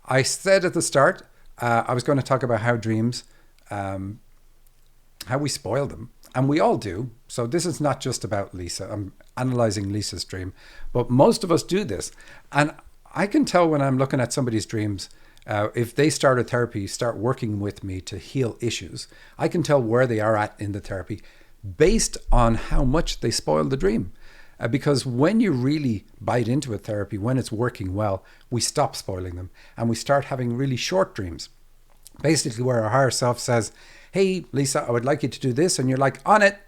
I said at the start, I was going to talk about how dreams, how we spoil them. And we all do. So this is not just about Lisa. I'm analyzing Lisa's dream, but most of us do this. And I can tell when I'm looking at somebody's dreams, if they start a therapy, start working with me to heal issues, I can tell where they are at in the therapy based on how much they spoil the dream. Because when you really bite into a therapy, when it's working well, we stop spoiling them and we start having really short dreams. Basically, where our higher self says, hey, Lisa, I would like you to do this. And you're like, on it,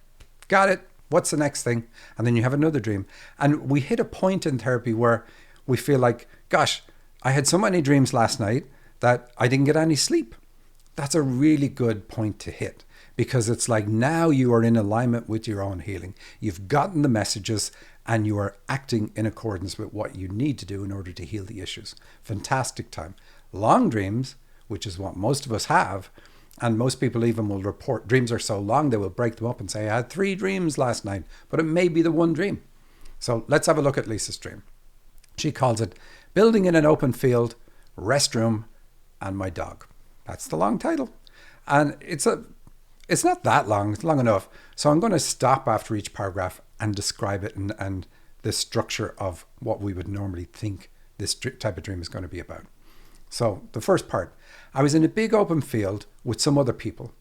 got it. What's the next thing? And then you have another dream. And we hit a point in therapy where we feel like, gosh, I had so many dreams last night that I didn't get any sleep. That's a really good point to hit, because it's like now you are in alignment with your own healing. You've gotten the messages and you are acting in accordance with what you need to do in order to heal the issues. Fantastic time. Long dreams, which is what most of us have, and most people even will report dreams are so long they will break them up and say, I had 3 dreams last night, but it may be the one dream. So let's have a look at Lisa's dream. She calls it Building in an Open Field, Restroom, and My Dog. That's the long title. And it's not that long, it's long enough. So I'm going to stop after each paragraph and describe it and the structure of what we would normally think this type of dream is going to be about. So the first part, I was in a big open field with some other people.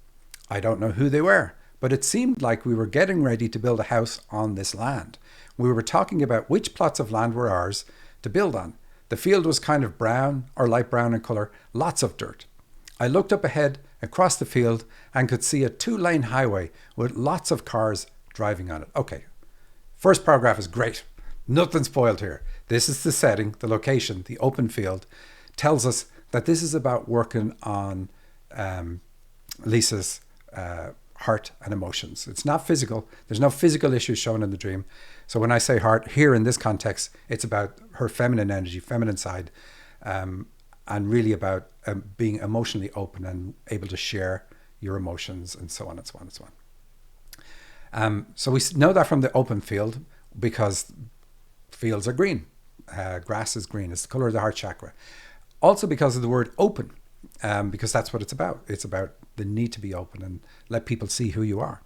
I don't know who they were, but it seemed like we were getting ready to build a house on this land. We were talking about which plots of land were ours to build on. The field was kind of brown or light brown in colour, lots of dirt. I looked up ahead across the field and could see a 2-lane highway with lots of cars driving on it. Okay, first paragraph is great. Nothing spoiled here. This is the setting, the location, the open field. Tells us that this is about working on Lisa's heart and emotions. It's not physical. There's no physical issues shown in the dream. So when I say heart here in this context, it's about her feminine energy, feminine side, and really about being emotionally open and able to share your emotions and so on and so on and so on. So we know that from the open field because fields are green. Grass is green. It's the color of the heart chakra. Also because of the word open, because that's what it's about. It's about the need to be open and let people see who you are.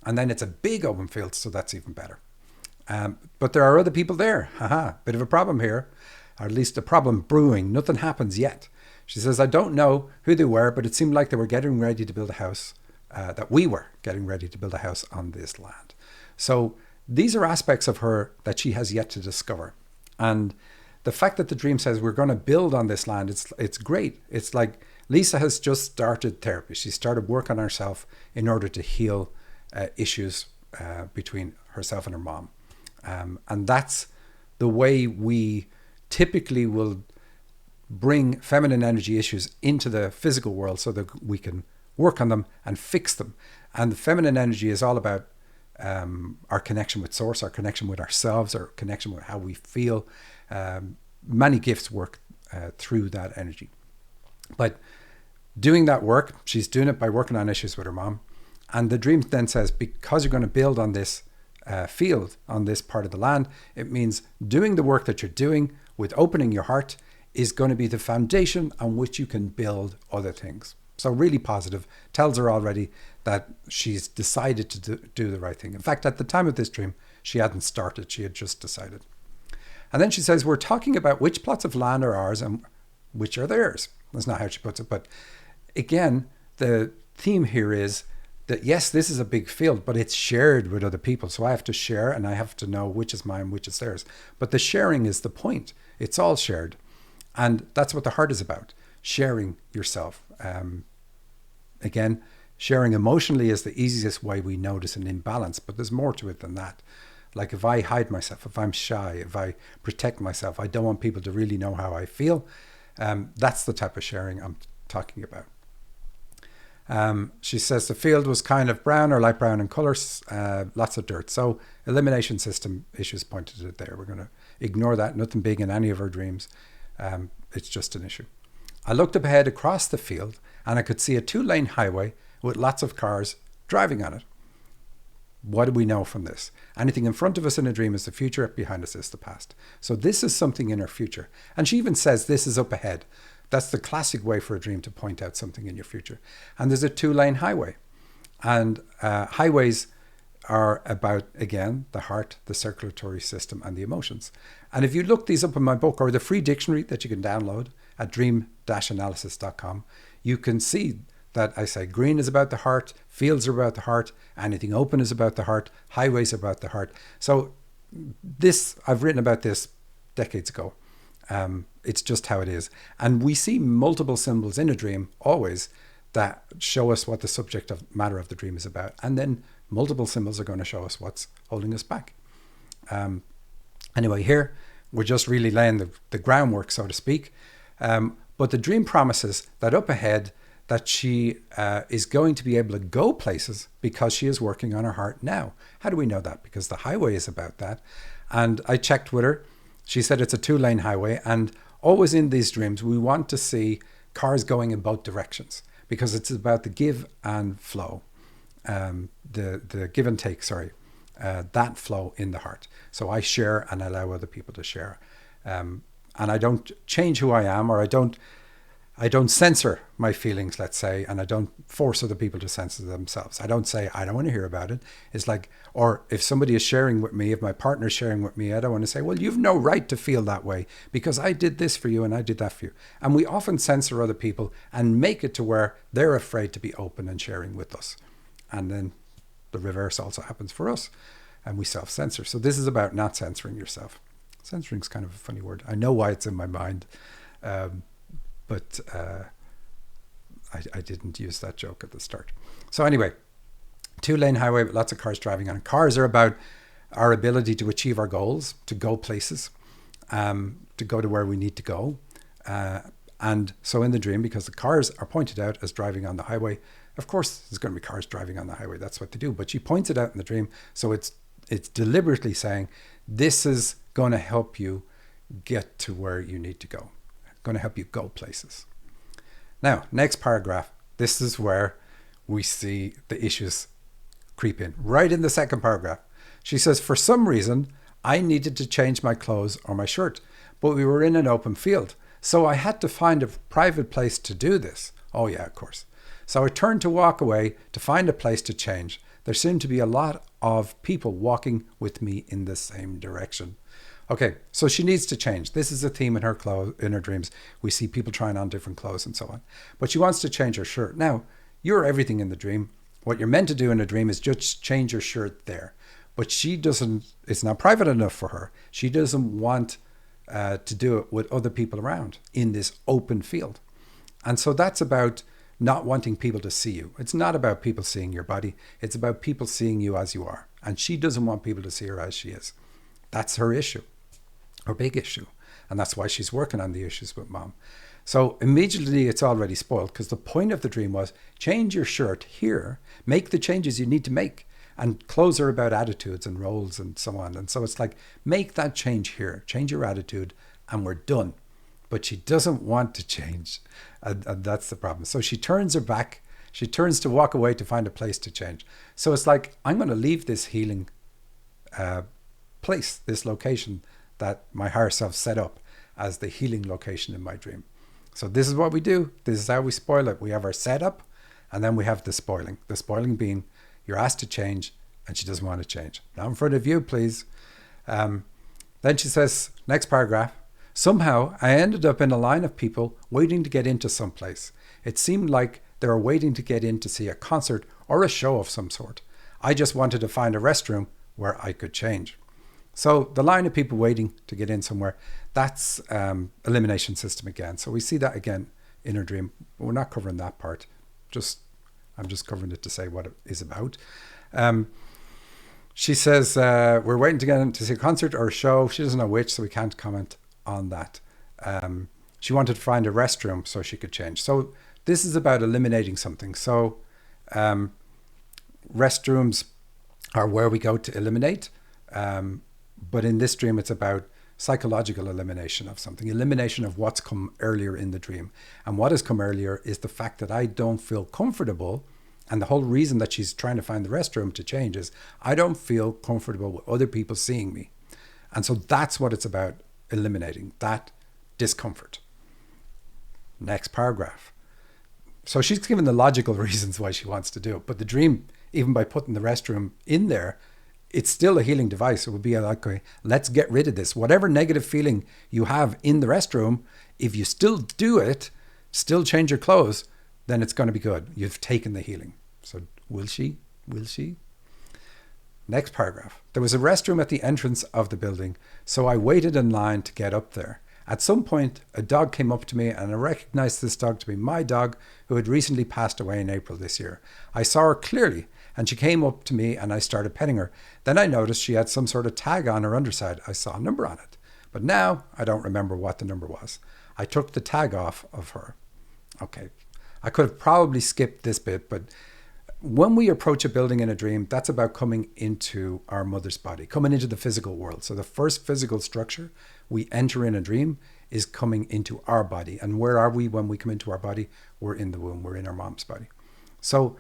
And then it's a big open field, so that's even better. But there are other people there. Bit of a problem here, or at least a problem brewing. Nothing happens yet. She says, I don't know who they were, but it seemed like they were getting ready to build a house, that we were getting ready to build a house on this land. So these are aspects of her that she has yet to discover. And the fact that the dream says we're going to build on this land, it's great. It's like Lisa has just started therapy. She started work on herself in order to heal issues between herself and her mom. And that's the way we typically will bring feminine energy issues into the physical world so that we can work on them and fix them. And the feminine energy is all about our connection with source, our connection with ourselves, our connection with how we feel. Many gifts work through that energy. But doing that work, she's doing it by working on issues with her mom. And the dream then says, because you're going to build on this field, on this part of the land, it means doing the work that you're doing with opening your heart is going to be the foundation on which you can build other things. So really positive, tells her already that she's decided to do the right thing. In fact, at the time of this dream, she hadn't started, she had just decided. And then she says, we're talking about which plots of land are ours and which are theirs. That's not how she puts it. But again, the theme here is that, yes, this is a big field, but it's shared with other people. So I have to share and I have to know which is mine, which is theirs. But the sharing is the point. It's all shared. And that's what the heart is about, sharing yourself. Again, sharing emotionally is the easiest way we notice an imbalance, but there's more to it than that. Like if I hide myself, if I'm shy, if I protect myself, I don't want people to really know how I feel. That's the type of sharing I'm talking about. She says the field was kind of brown or light brown in colours, lots of dirt. So elimination system issues pointed to it there. We're going to ignore that. Nothing big in any of our dreams. It's just an issue. I looked up ahead across the field and I could see a 2-lane highway with lots of cars driving on it. What do we know from this? Anything in front of us in a dream is the future, behind us is the past. So this is something in our future. And she even says this is up ahead. That's the classic way for a dream to point out something in your future. And there's a 2-lane highway. And highways are about, again, the heart, the circulatory system, and the emotions. And if you look these up in my book or the free dictionary that you can download at dream-analysis.com, you can see that I say green is about the heart, fields are about the heart, anything open is about the heart, highways are about the heart. So this, I've written about this decades ago. It's just how it is. And we see multiple symbols in a dream always that show us what the subject of matter of the dream is about. And then multiple symbols are going to show us what's holding us back. Anyway, here we're just really laying the groundwork, so to speak. But the dream promises that up ahead that she is going to be able to go places because she is working on her heart now. How do we know that? Because the highway is about that. And I checked with her. She said it's a 2-lane highway. And always in these dreams, we want to see cars going in both directions because it's about the give and flow. The give and take, that flow in the heart. So I share and allow other people to share. And I don't change who I am, or I don't censor my feelings, let's say, and I don't force other people to censor themselves. I don't say, I don't want to hear about it. It's like, or if somebody is sharing with me, if my partner is sharing with me, I don't want to say, well, you've no right to feel that way because I did this for you and I did that for you. And we often censor other people and make it to where they're afraid to be open and sharing with us. And then the reverse also happens for us and we self-censor. So this is about not censoring yourself. Censoring is kind of a funny word. I know why it's in my mind. But I didn't use that joke at the start. So anyway, 2-lane highway with lots of cars driving on. Cars are about our ability to achieve our goals, to go places, to go to where we need to go. And so in the dream, because the cars are pointed out as driving on the highway, of course there's going to be cars driving on the highway. That's what they do. But she points it out in the dream. So it's deliberately saying, this is going to help you get to where you need to go. Going to help you go places. Now, next paragraph. This is where we see the issues creep in. Right in the second paragraph. She says, for some reason, I needed to change my clothes or my shirt, but we were in an open field. So I had to find a private place to do this. Oh yeah, of course. So I turned to walk away to find a place to change. There seemed to be a lot of people walking with me in the same direction. Okay, so she needs to change. This is a theme in her dreams. We see people trying on different clothes and so on. But she wants to change her shirt. Now, you're everything in the dream. What you're meant to do in a dream is just change your shirt there. But she doesn't, it's not private enough for her. She doesn't want to do it with other people around in this open field. And so that's about not wanting people to see you. It's not about people seeing your body. It's about people seeing you as you are. And she doesn't want people to see her as she is. That's her issue. Her big issue. And that's why she's working on the issues with mom. So immediately it's already spoiled because the point of the dream was change your shirt here, make the changes you need to make. And clothes are about attitudes and roles and so on. And so it's like, make that change here, change your attitude and we're done. But she doesn't want to change. And that's the problem. So she turns her back. She turns to walk away to find a place to change. So it's like, I'm going to leave this healing place, this location that my higher self set up as the healing location in my dream. So this is what we do. This is how we spoil it. We have our setup and then we have the spoiling. The spoiling being you're asked to change and she doesn't want to change. Not in front of you, please. Then she says, next paragraph, somehow I ended up in a line of people waiting to get into some place. It seemed like they were waiting to get in to see a concert or a show of some sort. I just wanted to find a restroom where I could change. So the line of people waiting to get in somewhere, that's elimination system again. So we see that again in her dream. We're not covering that part. I'm just covering it to say what it is about. She says, we're waiting to get in to see a concert or a show. She doesn't know which, so we can't comment on that. She wanted to find a restroom so she could change. So this is about eliminating something. So restrooms are where we go to eliminate. But in this dream, it's about psychological elimination of something, elimination of what's come earlier in the dream. And what has come earlier is the fact that I don't feel comfortable. And the whole reason that she's trying to find the restroom to change is I don't feel comfortable with other people seeing me. And so that's what it's about eliminating, that discomfort. Next paragraph. So she's given the logical reasons why she wants to do it. But the dream, even by putting the restroom in there, it's still a healing device. It would be like, okay, let's get rid of this. Whatever negative feeling you have in the restroom, if you still do it, still change your clothes, then it's going to be good. You've taken the healing. So will she? Will she? Next paragraph. There was a restroom at the entrance of the building, so I waited in line to get up there. At some point, a dog came up to me and I recognized this dog to be my dog who had recently passed away in April this year. I saw her clearly and she came up to me and I started petting her. Then I noticed she had some sort of tag on her underside. I saw a number on it, but now I don't remember what the number was. I took the tag off of her. Okay, I could have probably skipped this bit, but when we approach a building in a dream, that's about coming into our mother's body, coming into the physical world. So the first physical structure we enter in a dream is coming into our body. And where are we when we come into our body? We're in the womb. We're in our mom's body. So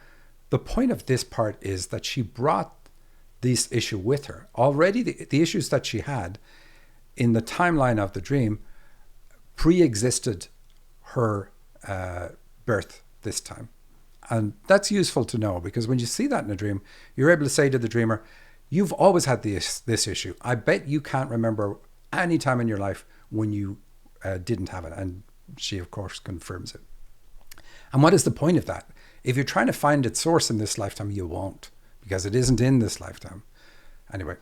the point of this part is that she brought this issue with her. Already the issues that she had in the timeline of the dream pre-existed her birth this time. And that's useful to know, because when you see that in a dream, you're able to say to the dreamer, you've always had this issue. I bet you can't remember any time in your life when you didn't have it. And she, of course, confirms it. And what is the point of that? If you're trying to find its source in this lifetime, you won't, because it isn't in this lifetime. Anyway,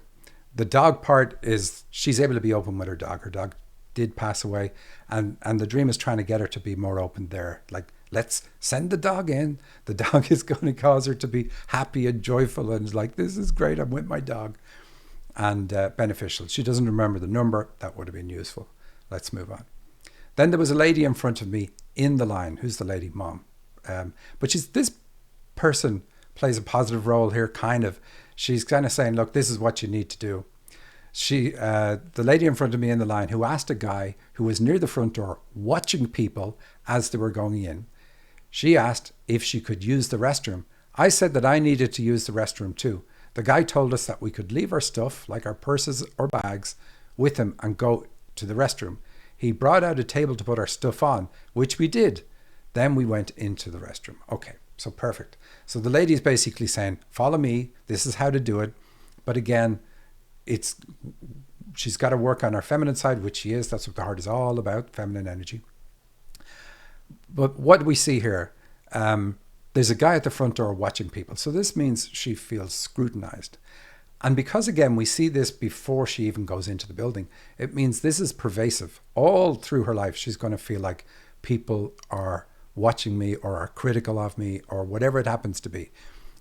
the dog part is she's able to be open with her dog. Her dog did pass away, and the dream is trying to get her to be more open there. Like, let's send the dog in. The dog is going to cause her to be happy and joyful and like, this is great, I'm with my dog. And beneficial. She doesn't remember the number. That would have been useful. Let's move on. Then there was a lady in front of me in the line. Who's the lady? Mom. But this person plays a positive role here, kind of. She's kind of saying, look, this is what you need to do. The lady in front of me in the line who asked a guy who was near the front door watching people as they were going in, she asked if she could use the restroom. I said that I needed to use the restroom too. The guy told us that we could leave our stuff, like our purses or bags, with him and go to the restroom. He brought out a table to put our stuff on, which we did. Then we went into the restroom. Okay, so perfect. So the lady's basically saying, follow me. This is how to do it. But again, she's got to work on her feminine side, which she is. That's what the heart is all about, feminine energy. But what do we see here? There's a guy at the front door watching people. So this means she feels scrutinized. And because, again, we see this before she even goes into the building, it means this is pervasive. All through her life, she's going to feel like people are watching me or are critical of me or whatever it happens to be.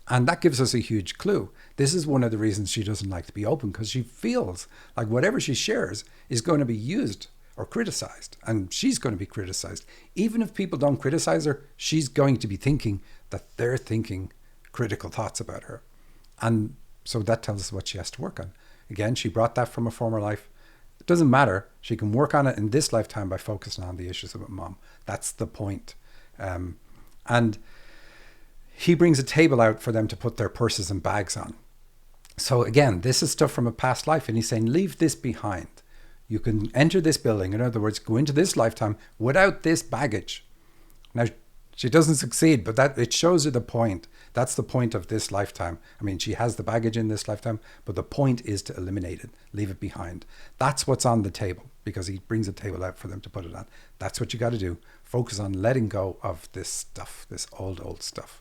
And that gives us a huge clue. This is one of the reasons she doesn't like to be open, because she feels like whatever she shares is going to be used or criticized, and she's going to be criticized. Even if people don't criticize her, she's going to be thinking that they're thinking critical thoughts about her. And so that tells us what she has to work on. Again, she brought that from a former life. It doesn't matter. She can work on it in this lifetime by focusing on the issues with mom. That's the point. And he brings a table out for them to put their purses and bags on. So again, this is stuff from a past life, and he's saying, leave this behind. You can enter this building, in other words, go into this lifetime without this baggage. Now, she doesn't succeed, but that it shows her the point. That's the point of this lifetime. I mean, she has the baggage in this lifetime, but the point is to eliminate it, leave it behind. That's what's on the table, because he brings a table out for them to put it on. That's what you got to do. Focus on letting go of this stuff, this old stuff.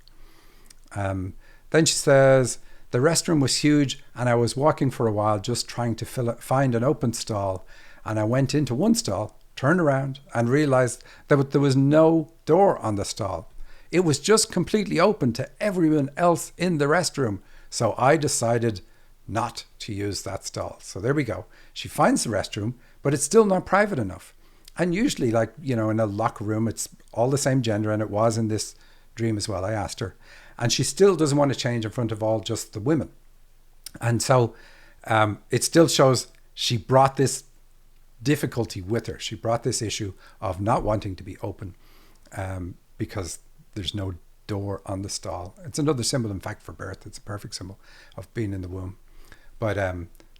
Then she says, the restroom was huge and I was walking for a while just trying to find an open stall, and I went into one stall, turned around and realized that there was no door on the stall. It was just completely open to everyone else in the restroom. So I decided not to use that stall. So there we go. She finds the restroom, but it's still not private enough. And usually, like, in a locker room, it's all the same gender, and it was in this dream as well. I asked her. And she still doesn't want to change in front of all just the women. And so it still shows she brought this difficulty with her. She brought this issue of not wanting to be open because there's no door on the stall. It's another symbol, in fact, for birth. It's a perfect symbol of being in the womb. But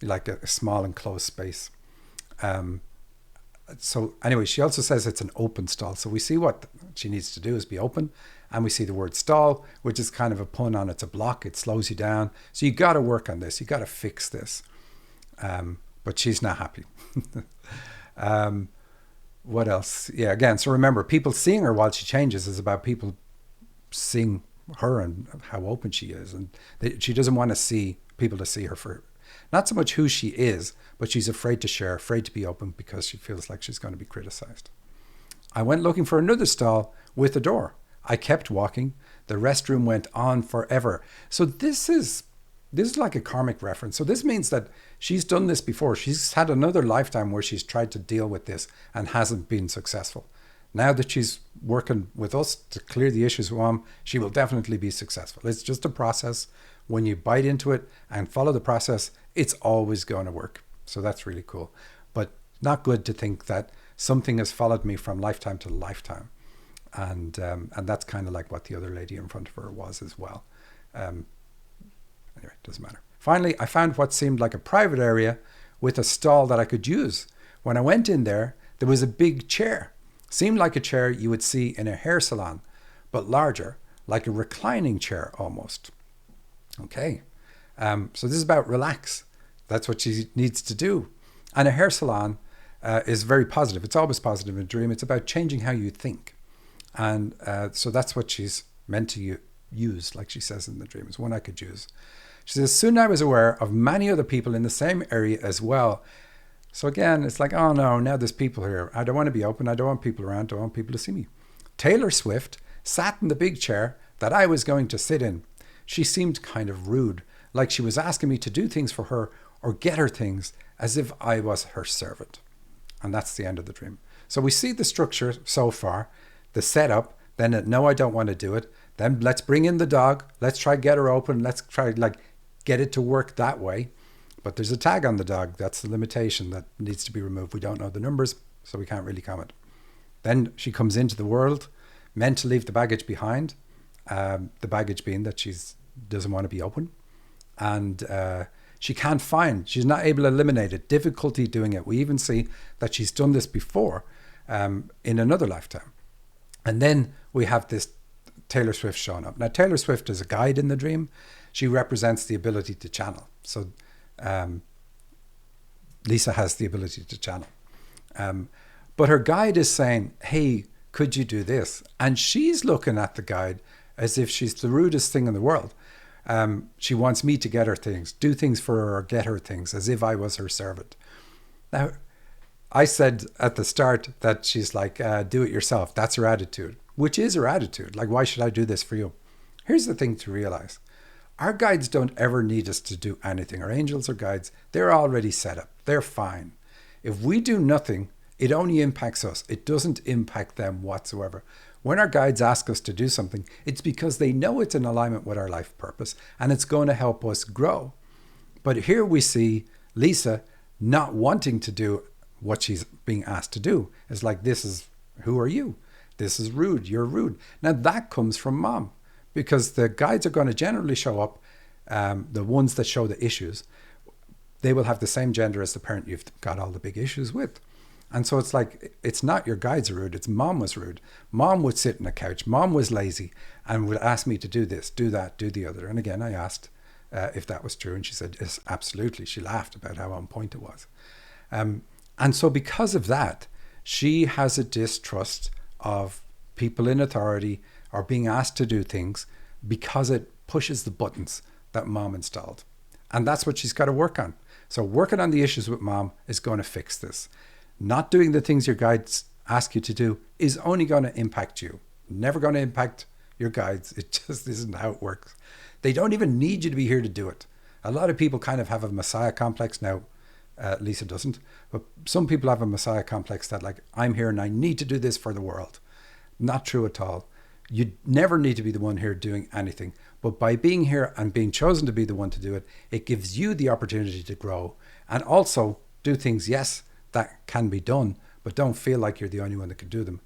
like a small enclosed space. So anyway, she also says it's an open stall. So we see what she needs to do is be open. And we see the word stall, which is kind of a pun on it's a block. It slows you down. So you got to work on this. You got to fix this. But she's not happy. What else? Yeah, again, so remember, people seeing her while she changes is about people seeing her and how open she is. And she doesn't want to see people to see her for not so much who she is, but she's afraid to share, afraid to be open because she feels like she's going to be criticized. I went looking for another stall with a door. I kept walking. The restroom went on forever. So this is like a karmic reference. So this means that she's done this before. She's had another lifetime where she's tried to deal with this and hasn't been successful. Now that she's working with us to clear the issues with Mom, she will definitely be successful. It's just a process. When you bite into it and follow the process, it's always going to work. So that's really cool. But not good to think that something has followed me from lifetime to lifetime. And that's kind of like what the other lady in front of her was as well. Anyway, doesn't matter. Finally, I found what seemed like a private area with a stall that I could use. When I went in there, there was a big chair. Seemed like a chair you would see in a hair salon, but larger, like a reclining chair almost. Okay, so this is about relax. That's what she needs to do. And a hair salon is very positive. It's always positive in a dream. It's about changing how you think. And so that's what she's meant to use, like she says in the dream. It's one I could use. She says, soon I was aware of many other people in the same area as well. So again, it's like, oh no, now there's people here. I don't want to be open. I don't want people around. I don't want people to see me. Taylor Swift sat in the big chair that I was going to sit in. She seemed kind of rude, like she was asking me to do things for her or get her things as if I was her servant. And that's the end of the dream. So we see the structure so far, the setup, then no, I don't want to do it. Then let's bring in the dog. Let's try get her open. Let's try get it to work that way. But there's a tag on the dog. That's the limitation that needs to be removed. We don't know the numbers, so we can't really comment. Then she comes into the world, meant to leave the baggage behind. The baggage being that she doesn't want to be open. And she can't find, she's not able to eliminate it. Difficulty doing it. We even see that she's done this before in another lifetime. And then we have this Taylor Swift showing up. Now, Taylor Swift is a guide in the dream. She represents the ability to channel. So Lisa has the ability to channel. But her guide is saying, hey, could you do this? And she's looking at the guide as if she's the rudest thing in the world. She wants me to get her things, do things for her or get her things as if I was her servant. Now, I said at the start that she's like, do it yourself. That's her attitude, which is her attitude. Like, why should I do this for you? Here's the thing to realize. Our guides don't ever need us to do anything. Our angels or guides, they're already set up. They're fine. If we do nothing, it only impacts us. It doesn't impact them whatsoever. When our guides ask us to do something, it's because they know it's in alignment with our life purpose and it's going to help us grow. But here we see Lisa not wanting to do what she's being asked to do. It's like, who are you? This is rude. You're rude. Now that comes from Mom, because the guides are going to generally show up, the ones that show the issues, they will have the same gender as the parent you've got all the big issues with. And so it's like, it's not your guides are rude, it's Mom was rude. Mom would sit on a couch, Mom was lazy and would ask me to do this, do that, do the other. And again, I asked if that was true and she said, yes, absolutely. She laughed about how on point it was. And so because of that, she has a distrust of people in authority or being asked to do things because it pushes the buttons that Mom installed. And that's what she's got to work on. So working on the issues with Mom is going to fix this. Not doing the things your guides ask you to do is only going to impact you. Never going to impact your guides. It just isn't how it works. They don't even need you to be here to do it. A lot of people kind of have a messiah complex now. Lisa doesn't. But some people have a messiah complex that like, I'm here and I need to do this for the world. Not true at all. You never need to be the one here doing anything. But by being here and being chosen to be the one to do it, it gives you the opportunity to grow and also do things, yes, that can be done, but don't feel like you're the only one that can do them.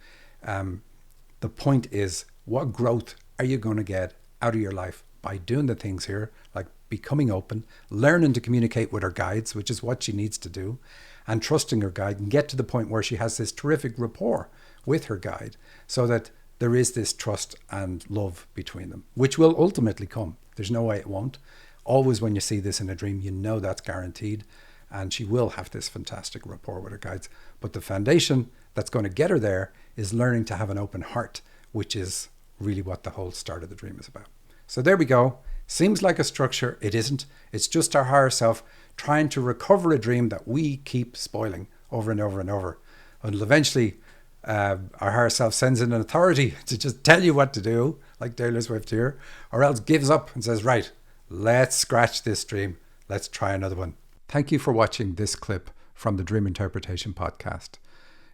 The point is, what growth are you going to get out of your life by doing the things here, like becoming open, learning to communicate with her guides, which is what she needs to do, and trusting her guide, and get to the point where she has this terrific rapport with her guide, so that there is this trust and love between them, which will ultimately come. There's no way it won't. Always when you see this in a dream, you know that's guaranteed, and she will have this fantastic rapport with her guides. But the foundation that's going to get her there is learning to have an open heart, which is really what the whole start of the dream is about. So there we go. Seems like a structure. It isn't. It's just our higher self trying to recover a dream that we keep spoiling over and over and over. Until eventually our higher self sends in an authority to just tell you what to do, like Taylor Swift here, or else gives up and says, right, let's scratch this dream. Let's try another one. Thank you for watching this clip from the Dream Interpretation Podcast.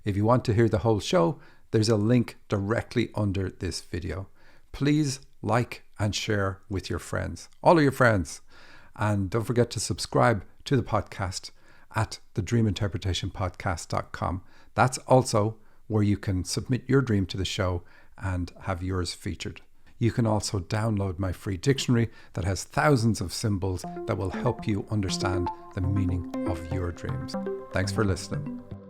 If you want to hear the whole show, there's a link directly under this video. Please like and share with your friends, all of your friends. And don't forget to subscribe to the podcast at thedreaminterpretationpodcast.com. That's also where you can submit your dream to the show and have yours featured. You can also download my free dictionary that has thousands of symbols that will help you understand the meaning of your dreams. Thanks for listening.